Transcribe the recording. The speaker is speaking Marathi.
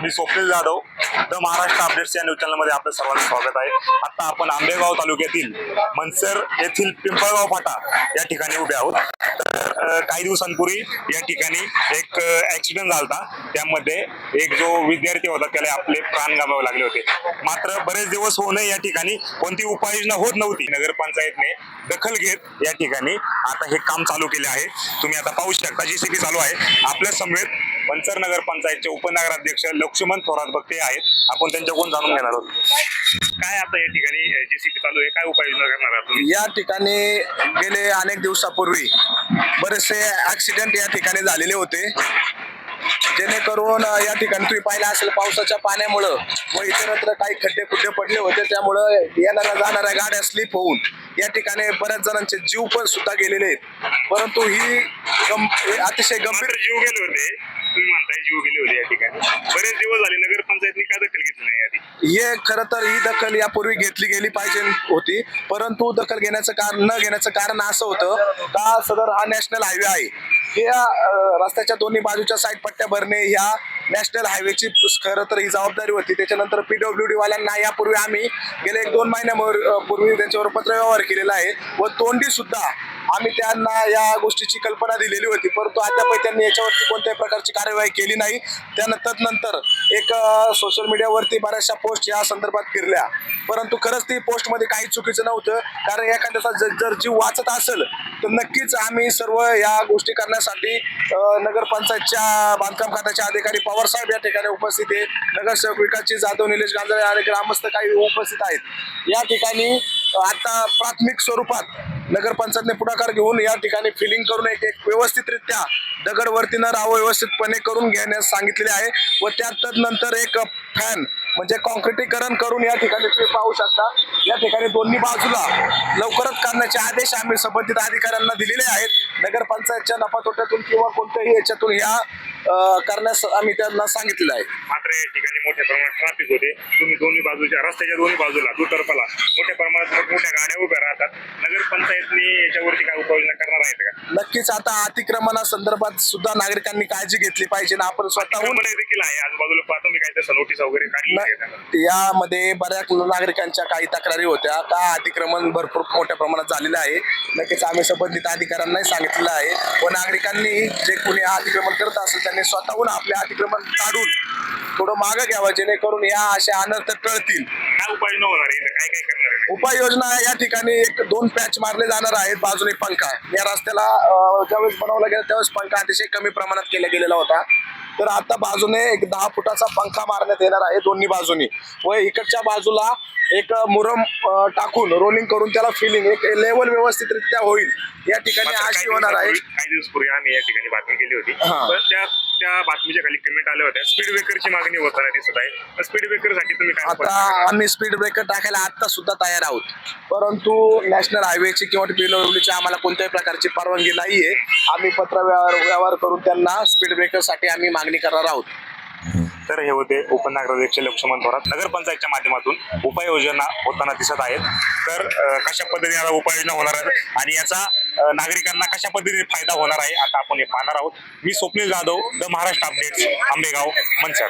Me Swapnil Jadhav, the Maharashtra updates या न्यूज चॅनलमध्ये आपलं सर्वांचं स्वागत आहे। आता आपण आंबेगाव तालुक्यातील मनसर येथील पिंपळगाव फाटा या ठिकाणी उभे आहोत। काही दिवसांपूर्वी या ठिकाणी एक ऍक्सिडेंट झाला, त्यामध्ये एक जो विद्यार्थी होता त्याला आपले प्राण गमावे लागले होते। मात्र बरेच दिवस होऊनही या ठिकाणी कोणती उपाययोजना होत नव्हती। नगरपंचायतने दखल घेत या ठिकाणी आता हे काम चालू केले आहे। तुम्ही आता पाहू शकता जेसीबी चालू आहे। आपल्या समेत मनसर नगरपंचायतचे उपनगराध्यक्ष लक्ष्मण थोरात बघते आहेत। आपण त्यांच्याकडून जाणून घेणार आहोत काय आता या ठिकाणी जेसीबी चालू आहे, काय उपाययोजना करणार आहात तुम्ही? या ठिकाणी गेले अनेक दिवसापूर्वी बरेचसे ऍक्सिडेंट या ठिकाणी झालेले होते, जेणेकरून या ठिकाणी तुम्ही पाहिलं असेल पावसाच्या पाण्यामुळं व इतरत्र काही खड्डे खुड्डे पडले होते, त्यामुळं येणाऱ्या जाणाऱ्या गाड्या स्लिप होऊन या ठिकाणी बऱ्याच जणांचे जीव पण सुद्धा गेलेले आहेत। परंतु ही अतिशय गंभीर जीव गेले होते, तुम्ही म्हणताय जीव गेले होते या ठिकाणी बरेच दिवस झाले, नगरपंचायतने काय दखल घेतली नाही आधी? हे खरं तर ही दखल यापूर्वी घेतली गेली पाहिजे होती, परंतु दखल घेण्याचं कारण न घेण्याचं कारण असं होतं का सदर हा नॅशनल हायवे आहे, या रस्त्याच्या दोन्ही बाजूच्या साईड पट्ट्या भरणे ह्या नॅशनल हायवेची खरं तर ही जबाबदारी होती। त्याच्यानंतर PWD वाल्यांना यापूर्वी आम्ही गेले 1-2 महिन्यापूर्वी त्यांच्यावर पत्रव्यवहार केलेला आहे व तोंडी सुद्धा आम्ही त्यांना या गोष्टीची कल्पना दिलेली होती, परंतु अद्याप त्यांनी याच्यावरती कोणत्याही प्रकारची कार्यवाही केली नाही। तदनंतर एक सोशल मीडियावरती बऱ्याचशा पोस्ट या संदर्भात फिरल्या, परंतु खरंच ती पोस्टमध्ये काही चुकीचं नव्हतं, कारण एखाद्याचा जर जीव वाचत असेल तर नक्कीच आम्ही सर्व या गोष्टी करण्यासाठी नगरपंचायतच्या बांधकाम खात्याचे अधिकारी पवार साहेब या ठिकाणी उपस्थित आहेत, नगरसेवक विकासजी जाधव, निलेश गांजाळे आणि ग्रामस्थ काही उपस्थित आहेत। या ठिकाणी आता प्राथमिक स्वरूपात नगरपंचायतने पुढाकार घेऊन या ठिकाणी फिलिंग करून एक व्यवस्थितरित्या दगडवरती न राहावं व्यवस्थितपणे करून घेण्यास सांगितलेले आहे व तदनंतर एक फॅन म्हणजे कॉन्क्रिटीकरण करून या ठिकाणी तुम्ही पाहू शकता या ठिकाणी दोन्ही बाजूला लवकरच करण्याचे आदेश आम्ही संबंधित अधिकाऱ्यांना दिलेले आहेत। नगरपंचायतच्या नफातोट्यातून किंवा कोणत्याही याच्यातून या करण्यास आम्ही त्यांना सांगितलेलं आहे। मात्र या ठिकाणी मोठ्या प्रमाणात ट्रॅफिक होते, तुम्ही दोन्ही बाजूच्या रस्त्याच्या दोन्ही बाजूला दुतर्फाला मोठ्या प्रमाणात मोठ्या गाड्या उभ्या राहतात, नगरपंचायतने याच्यावरती काय उपाययोजना करणार आहेत का? नक्कीच आता अतिक्रमणासंदर्भात सुद्धा नागरिकांनी काळजी घेतली पाहिजे ना, आपण स्वतःहून देखील आहे आजूबाजूला तुम्ही काही तसं नोटीस वगैरे काढली? यामध्ये बऱ्याच नागरिकांच्या काही तक्रारी होत्या का अतिक्रमण भरपूर मोठ्या प्रमाणात झालेलं आहे। नक्कीच आम्ही संबंधित अधिकाऱ्यांनाही सांगितलेलं आहे व नागरिकांनी जे कोणी अतिक्रमण करत असेल त्यांनी स्वतःहून आपले अतिक्रमण काढून थोडं मागं घ्यावं, जेणेकरून या अशा अनर्थ टळतील। काय उपाययोजना होणार आहे, काय काय करणार आहे? उपाययोजना या ठिकाणी 1-2 पॅच मारले जाणार आहेत। बाजूने पंखा या रस्त्याला ज्यावेळेस बनवला गेला त्यावेळेस पंखा अतिशय कमी प्रमाणात केला गेलेला होता, तर आता बाजूने एक 10 फुटाचा पंखा मारण्यात येणार आहे दोन्ही बाजूनी व इकडच्या बाजूला एक मुरम टाकून रोलिंग करून त्याला फिलिंग एक लेवल व्यवस्थितरित्या होईल या ठिकाणी अशी होणार आहे। काही दिवस आम्ही या ठिकाणी बातमी केली होती, पण त्या बातमीच्या खाली कमेंट आल्या होत्या स्पीड ब्रेकरची मागणी होताना दिसत आहे। स्पीड ब्रेकर साठी तुम्ही काय? आता आम्ही स्पीड ब्रेकर टाकायला आता सुद्धा तयार आहोत, परंतु नॅशनल हायवेची किंवा PWDची आम्हाला कोणत्याही प्रकारची परवानगी नाहीये। आम्ही पत्र व्यवहार करून त्यांना स्पीड ब्रेकर साठी आम्ही मागणी करणार आहोत। तर हे होते उपनगराध्यक्ष लक्ष्मण थोरात। नगरपंचायतच्या माध्यमातून उपाययोजना होताना दिसत आहेत, तर कशा पद्धतीने आता उपाययोजना होणार आहेत आणि याचा नागरिकांना कशा पद्धतीने फायदा होणार आहे आता आपण हे पाहणार आहोत। मी स्वप्नील जाधव, द महाराष्ट्र अपडेट्स, आंबेगाव, मनसर।